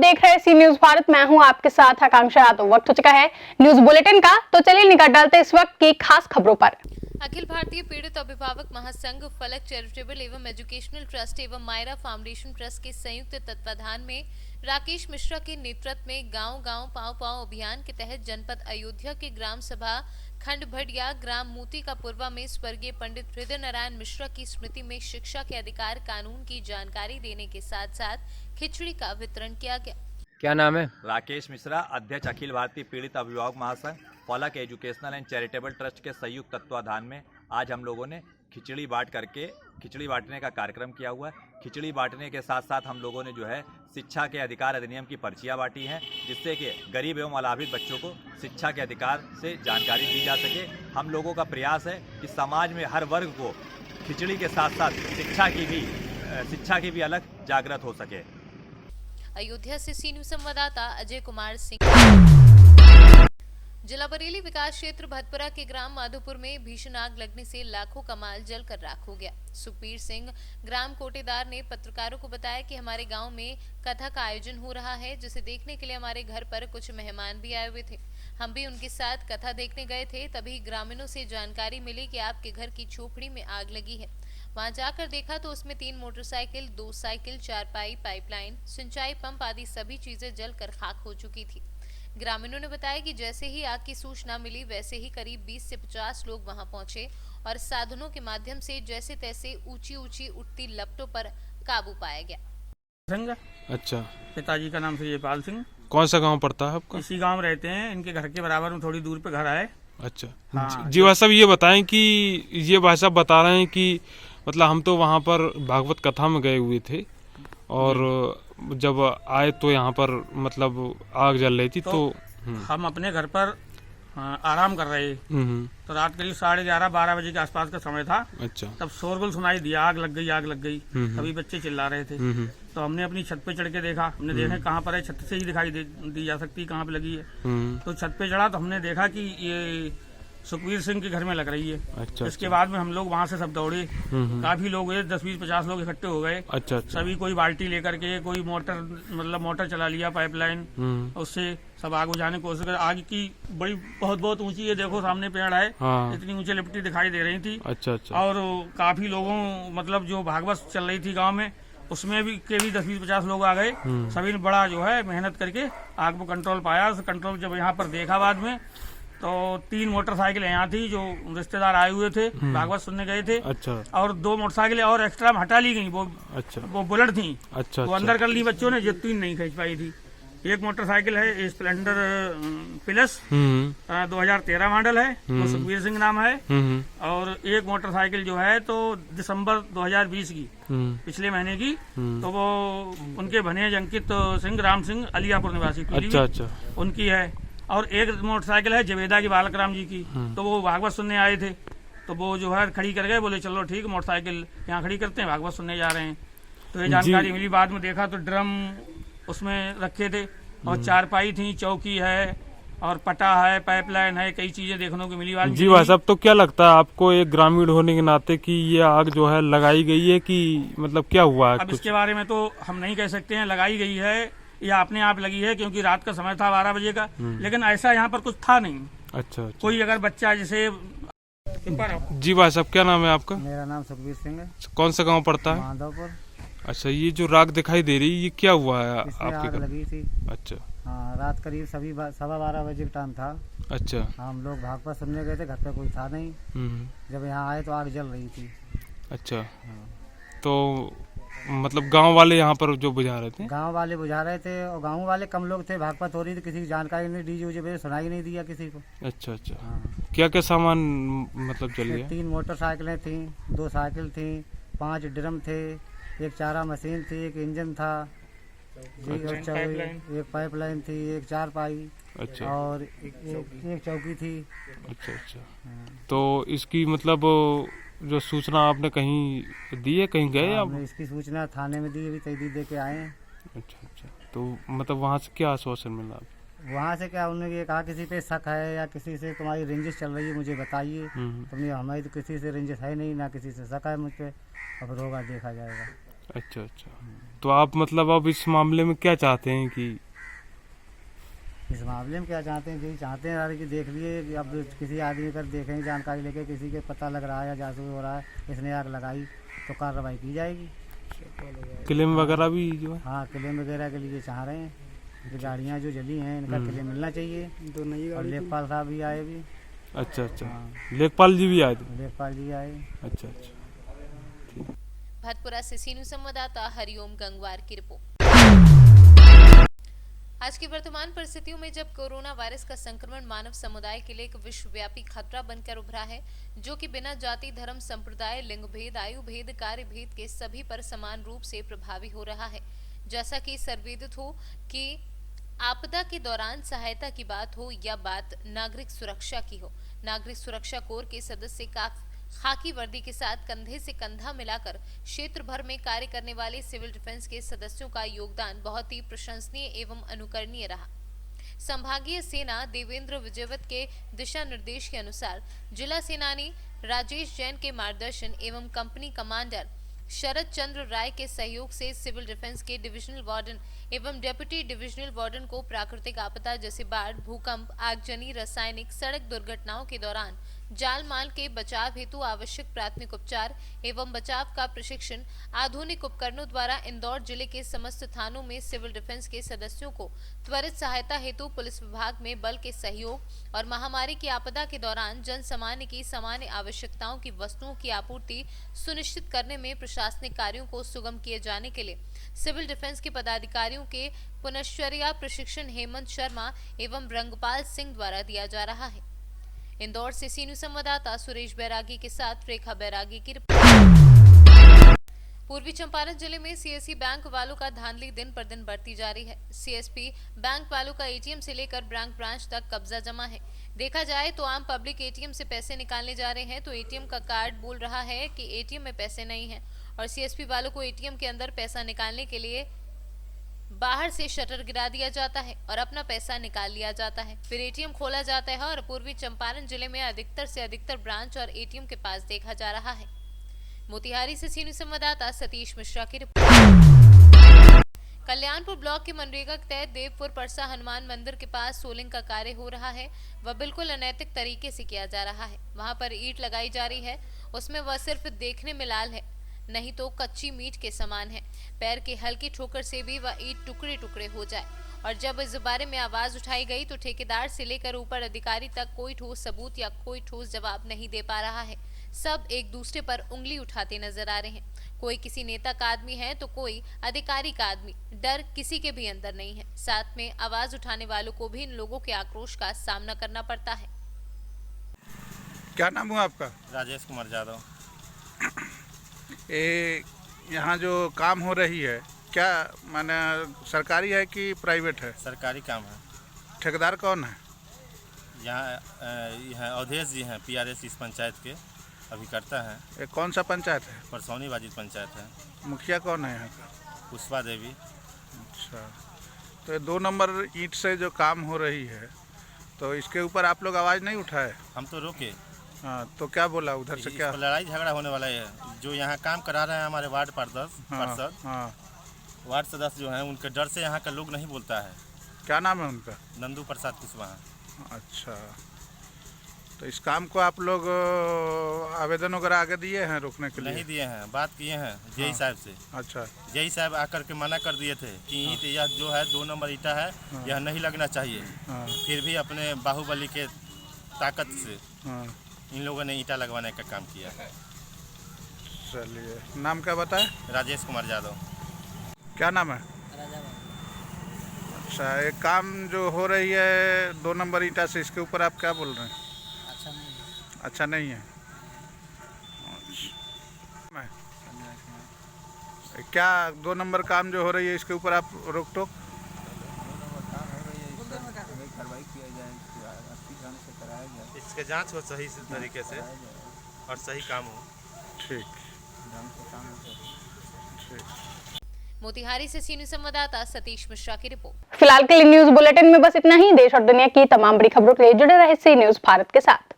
देख रहे हैं सी न्यूज भारत। मैं हूं आपके साथ आकांक्षा यादव। वक्त हो चुका है न्यूज बुलेटिन का, तो चलिए निगाह डालते हैं इस वक्त की खास खबरों पर। अखिल भारतीय पीड़ित अभिभावक महासंघ, फलक चैरिटेबल एवं एजुकेशनल ट्रस्ट एवं मायरा फाउंडेशन ट्रस्ट के संयुक्त तत्वाधान में राकेश मिश्रा के नेतृत्व में गांव-गांव पांव-पांव अभियान के तहत जनपद अयोध्या के ग्राम सभा खंड भडिया ग्राम मूती का पूर्वा में स्वर्गीय पंडित हृदय नारायण मिश्रा की स्मृति में शिक्षा के अधिकार कानून की जानकारी देने के साथ साथ खिचड़ी का वितरण किया गया। क्या नाम है? राकेश मिश्रा, अध्यक्ष अखिल भारतीय पीड़ित अभिभावक महासंघ, फलक एजुकेशनल एंड चैरिटेबल ट्रस्ट के संयुक्त तत्वाधान में आज हम लोगों ने खिचड़ी बांटने का कार्यक्रम किया हुआ है। खिचड़ी बांटने के साथ साथ हम लोगों ने जो है शिक्षा के अधिकार अधिनियम की पर्चियां बांटी हैं, जिससे कि गरीब एवं अलाभित बच्चों को शिक्षा के अधिकार से जानकारी दी जा सके। हम लोगों का प्रयास है कि समाज में हर वर्ग को खिचड़ी के साथ साथ शिक्षा की भी अलग जागृत हो सके। अयोध्या से सी न्यूज संवाददाता अजय कुमार सिंह। जिला बरेली विकास क्षेत्र भतपुरा के ग्राम माधोपुर में भीषण आग लगने से लाखों का माल जलकर राख हो गया। सुखबीर सिंह ग्राम कोटेदार ने पत्रकारों को बताया कि हमारे गांव में कथा का आयोजन हो रहा है, जिसे देखने के लिए हमारे घर पर कुछ मेहमान भी आए हुए थे। हम भी उनके साथ कथा देखने गए थे। तभी ग्रामीणों से जानकारी मिली कि आपके घर की झोपड़ी में आग लगी है। वहां जाकर देखा तो उसमें 3 मोटरसाइकिल, 2 साइकिल, 4 पाइपलाइन, सिंचाई पंप आदि सभी चीजें जलकर खाक हो चुकी थी। ग्रामीणों ने बताया कि जैसे ही आग की सूचना मिली, वैसे ही करीब 20 से 50 लोग वहां पहुंचे और साधनों के माध्यम से जैसे तैसे ऊंची उठती लपटों पर काबू पाया गया। अच्छा, पिताजी का नाम श्रीपाल सिंह। कौन सा गांव पड़ता है आपका? इसी गांव रहते हैं, इनके घर के बराबर में थोड़ी दूर पे घर है। अच्छा। हाँ, जी भाई साहब, ये बताएं कि ये भाई साहब बता रहे हैं कि मतलब हम तो वहाँ पर भागवत कथा में गए हुए थे और जब आए तो यहाँ पर मतलब आग जल रही थी तो हम अपने घर पर आराम कर रहे। तो रात करीब 11:30-12 बजे के आसपास का समय था। अच्छा। तब शोरगुल सुनाई दिया, आग लग गई। सभी बच्चे चिल्ला रहे थे। तो हमने अपनी छत पे चढ़ के देखा। हमने देखा कहाँ पर है, छत से ही दिखाई दी जा सकती कहाँ पे लगी है। तो छत पे चढ़ा तो हमने देखा कि ये सुखबीर सिंह के घर में लग रही है। अच्छा। इसके बाद में हम लोग वहाँ से सब दौड़े। काफी लोग हुए, 10, 20, 50 लोग इकट्ठे हो गए। अच्छा। सभी कोई बाल्टी लेकर के, कोई मोटर चला लिया, पाइपलाइन, उससे सब आग बुझाने की कोशिश कर। आग की बड़ी बहुत ऊंची है, देखो सामने पेड़ है। हाँ। इतनी ऊंची लिपटी दिखाई दे रही थी। अच्छा। और काफी लोगों मतलब जो भागवत चल रही थी गाँव में, उसमें भी 10, 20, 50 लोग आ गए। सभी ने बड़ा जो है मेहनत करके आग को कंट्रोल पाया। कंट्रोल जब यहाँ पर देखा बाद में तो 3 मोटरसाइकिल यहाँ थी, जो रिश्तेदार आए हुए थे, भागवत सुनने गए थे। अच्छा। और 2 मोटरसाइकिलें और एक्स्ट्रा हटा ली गई। वो अच्छा, वो बुलेट थी। अच्छा। वो अंदर कर ली बच्चों ने, जो 3 नहीं खींच पाई थी। एक मोटरसाइकिल है स्प्लेंडर प्लस, 2013 मॉडल है, वो सुखबीर सिंह नाम है। और एक मोटरसाइकिल जो है तो दिसंबर 2020 की, पिछले महीने की, तो वो उनके भनेज अंकित सिंह, राम सिंह, अलियापुर निवासी, अच्छा, उनकी है। और एक मोटरसाइकिल है जवेदा की, बालक राम जी की। तो वो भागवत सुनने आए थे, तो वो जो है खड़ी कर गए, बोले चलो ठीक, मोटरसाइकिल यहाँ खड़ी करते हैं, भागवत सुनने जा रहे हैं। तो ये जानकारी मिली। बाद में देखा तो ड्रम उसमें रखे थे और 4 पाई थी, चौकी है और पटा है, पाइपलाइन है, कई चीजें देखने को मिली। जी भाई साहब, तो क्या लगता है आपको एक ग्रामीण होने के नाते कि ये आग जो है लगाई गई है कि मतलब क्या हुआ है? अब इसके बारे में तो हम नहीं कह सकते हैं लगाई गई है या अपने आप लगी है, क्योंकि रात का समय था 12 बजे का। लेकिन ऐसा यहाँ पर कुछ था नहीं। अच्छा। कोई अगर बच्चा जैसे। जी भाई साहब, क्या नाम है आपका? मेरा नाम सुखबीर सिंह है। कौन सा गांव पड़ता है? माधोपुर। अच्छा, ये जो राख दिखाई दे रही है, ये क्या हुआ है आपके आग घर? लगी थी। अच्छा। हाँ, रात करीब 12:15 बजे का टाइम था। अच्छा। हम लोग भागवत सुनने गए थे, घर पे कोई था नहीं। जब यहाँ आए तो आग जल रही थी। अच्छा। तो मतलब गांव वाले यहाँ पर जो बुझा रहे थे? गांव वाले बुझा रहे थे, और गांव वाले कम लोग थे। भागवत हो रही थी, किसी की जानकारी नहीं, डीजे सुनाई नहीं दिया किसी को। अच्छा। हाँ। क्या क्या सामान मतलब जल गया? 3 मोटरसाइकिलें थी, 2 साइकिल थी, 5 ड्रम थे, एक चारा मशीन थी, एक इंजन था, एक पाइपलाइन थी, एक 4 पाई। अच्छा। और एक चौकी थी। अच्छा। तो इसकी मतलब जो सूचना आपने कहीं दी है, कहीं गए आप? हमने इसकी सूचना थाने में दी, अभी तहरीर दे के आए हैं। अच्छा। तो मतलब वहाँ से क्या आश्वासन मिला? वहाँ से क्या उन्होंने ये कहा, किसी पे शक है या किसी से तुम्हारी रेंजेस चल रही है, मुझे बताइए। तुमने हमारी तो किसी से रेंजेस है नहीं, ना किसी से शक है मुझ पे, अब होगा देखा जाएगा। अच्छा अच्छा। तो आप मतलब अब इस मामले में क्या चाहते हैं कि इस मामले में क्या चाहते हैं, यही चाहते हैं यार कि देख लिए कि अब किसी आदमी पर देखेंगे जानकारी लेके, किसी के पता लग रहा है या जासूस हो रहा है, इसने आग लगाई तो कार्रवाई की जाएगी। क्लेम वगैरह भी जो है? हाँ, क्लेम वगैरह के लिए चाह रहे हैं कि गाड़ियाँ जो जली हैं इनका क्लेम मिलना चाहिए। तो नहीं, और लेखपाल साहब भी आए भी। अच्छा अच्छा। लेखपाल जी भी आए थे? लेखपाल जी आए। अच्छा अच्छा। भटपुरा से सीनू संवाददाता हरिओम गंगवार की रिपोर्ट। आज की वर्तमान परिस्थितियों में जब कोरोना वायरस का संक्रमण मानव समुदाय के लिए एक विश्वव्यापी खतरा बनकर उभरा है, जो कि बिना जाति, धर्म, संप्रदाय, लिंग भेद, आयु भेद, कार्य भेद के सभी पर समान रूप से प्रभावी हो रहा है। जैसा कि सर्वविदित हो कि आपदा के दौरान सहायता की बात हो या बात नागरिक सुरक्षा की हो, नागरिक सुरक्षा कोर के सदस्य खाकी वर्दी के साथ कंधे से कंधा मिलाकर क्षेत्र भर में कार्य करने वाले सिविल डिफेंस के सदस्यों का योगदान बहुत ही प्रशंसनीय एवं अनुकरणीय रहा। संभागीय सेना देवेंद्र विजयवत के दिशा निर्देश के अनुसार जिला सेनानी राजेश जैन के मार्गदर्शन एवं कंपनी कमांडर शरद चंद्र राय के सहयोग से सिविल डिफेंस के डिविजनल वार्डन एवं डेप्यूटी डिविजनल वार्डन को प्राकृतिक आपदा जैसे बाढ़, भूकंप, आगजनी, रासायनिक, सड़क दुर्घटनाओं के दौरान जान माल के बचाव हेतु आवश्यक प्राथमिक उपचार एवं बचाव का प्रशिक्षण आधुनिक उपकरणों द्वारा इंदौर जिले के समस्त थानों में सिविल डिफेंस के सदस्यों को त्वरित सहायता हेतु पुलिस विभाग में बल के सहयोग और महामारी की आपदा के दौरान जन सामान्य की सामान्य आवश्यकताओं की वस्तुओं की आपूर्ति सुनिश्चित करने में प्रशासनिक कार्यों को सुगम किए जाने के लिए सिविल डिफेंस के पदाधिकारियों के पुनश्चर्या प्रशिक्षण हेमंत शर्मा एवं रंगपाल सिंह द्वारा दिया जा रहा है। इंदौर से सीनू संवाददाता सुरेश बैरागी के साथ रेखा बैरागी की रिपोर्ट। पूर्वी चंपारण जिले में सीएससी बैंक वालों का धांधली दिन पर दिन बढ़ती जा रही है। सीएसपी बैंक वालों का एटीएम से लेकर बैंक ब्रांच तक कब्जा जमा है। देखा जाए तो आम पब्लिक एटीएम से पैसे निकालने जा रहे हैं तो एटीएम का कार्ड बोल रहा है कि एटीएम में पैसे नहीं है, और सीएसपी वालों को एटीएम के अंदर पैसा निकालने के लिए बाहर से शटर गिरा दिया जाता है और अपना पैसा निकाल लिया जाता है, फिर एटीएम खोला जाता है और पूर्वी चंपारण जिले में अधिकतर से अधिकतर ब्रांच और एटीएम के पास देखा जा रहा है। मोतिहारी से सीनू संवाददाता सतीश मिश्रा की रिपोर्ट। कल्याणपुर ब्लॉक के मनरेगा के तहत देवपुर परसा हनुमान मंदिर के पास सोलिंग का कार्य हो रहा है। वह बिल्कुल अनैतिक तरीके से किया जा रहा है। वहां पर ईंट लगाई जा रही है, उसमें वह सिर्फ देखने में लाल है, नहीं तो कच्ची मीट के समान है। पैर की हल्की ठोकर से भी वह ईंट टुकड़े टुकड़े हो जाए। और जब इस बारे में आवाज उठाई गई तो ठेकेदार से लेकर ऊपर अधिकारी तक कोई ठोस सबूत या कोई ठोस जवाब नहीं दे पा रहा है। सब एक दूसरे पर उंगली उठाते नजर आ रहे हैं। कोई किसी नेता का आदमी है तो कोई अधिकारी का आदमी। डर किसी के भी अंदर नहीं है। साथ में आवाज उठाने वालों को भी इन लोगों के आक्रोश का सामना करना पड़ता है। क्या नाम हुआ आपका? राजेश कुमार यादव। यहाँ जो काम हो रही है क्या माने सरकारी है कि प्राइवेट है? सरकारी काम है। ठेकेदार कौन है? यहाँ अवधेश जी हैं, PRS इस पंचायत के अभिकर्ता हैं। ये कौन सा पंचायत है? परसौनी बाजित पंचायत है। मुखिया कौन है यहाँ का? पुष्पा देवी। अच्छा, तो ये 2 नंबर ईंट से जो काम हो रही है तो इसके ऊपर आप लोग आवाज़ नहीं उठाए? हम तो रोके। हाँ, तो क्या बोला उधर से? क्या लड़ाई झगड़ा होने वाला है? जो यहाँ काम करा रहे हैं हमारे वार्ड पार्षद, वार्ड सदस्य जो हैं उनके डर से यहाँ का लोग नहीं बोलता है। क्या नाम है उनका? नंदू प्रसाद कुशवाहा। अच्छा, तो इस काम को आप लोग आवेदन वगैरह आगे दिए हैं रोकने के लिए? नहीं दिए हैं, बात किए हैं जेई साहब से। अच्छा, जेई साहब आकर के मना कर दिए थे कि ईंट यह जो है 2 नंबर ईंटा है, यह नहीं लगना चाहिए। फिर भी अपने बाहुबली के ताकत से इन लोगों ने ईंटा लगवाने का काम किया है। चलिए, नाम क्या बताए? राजेश कुमार यादव। क्या नाम है? अच्छा, ये काम जो हो रही है 2 नंबर ईंटा से, इसके ऊपर आप क्या बोल रहे हैं? अच्छा नहीं है। क्या 2 नंबर काम जो हो रही है इसके ऊपर आप रोक टोक? इसके जांच हो सही तरीके से और सही काम हो। ठीक। मोतिहारी से सीनू संवाददाता सतीश मिश्रा की रिपोर्ट। फिलहाल के लिए न्यूज बुलेटिन में बस इतना ही। देश और दुनिया की तमाम बड़ी खबरों के लिए जुड़े रहे सी न्यूज भारत के साथ।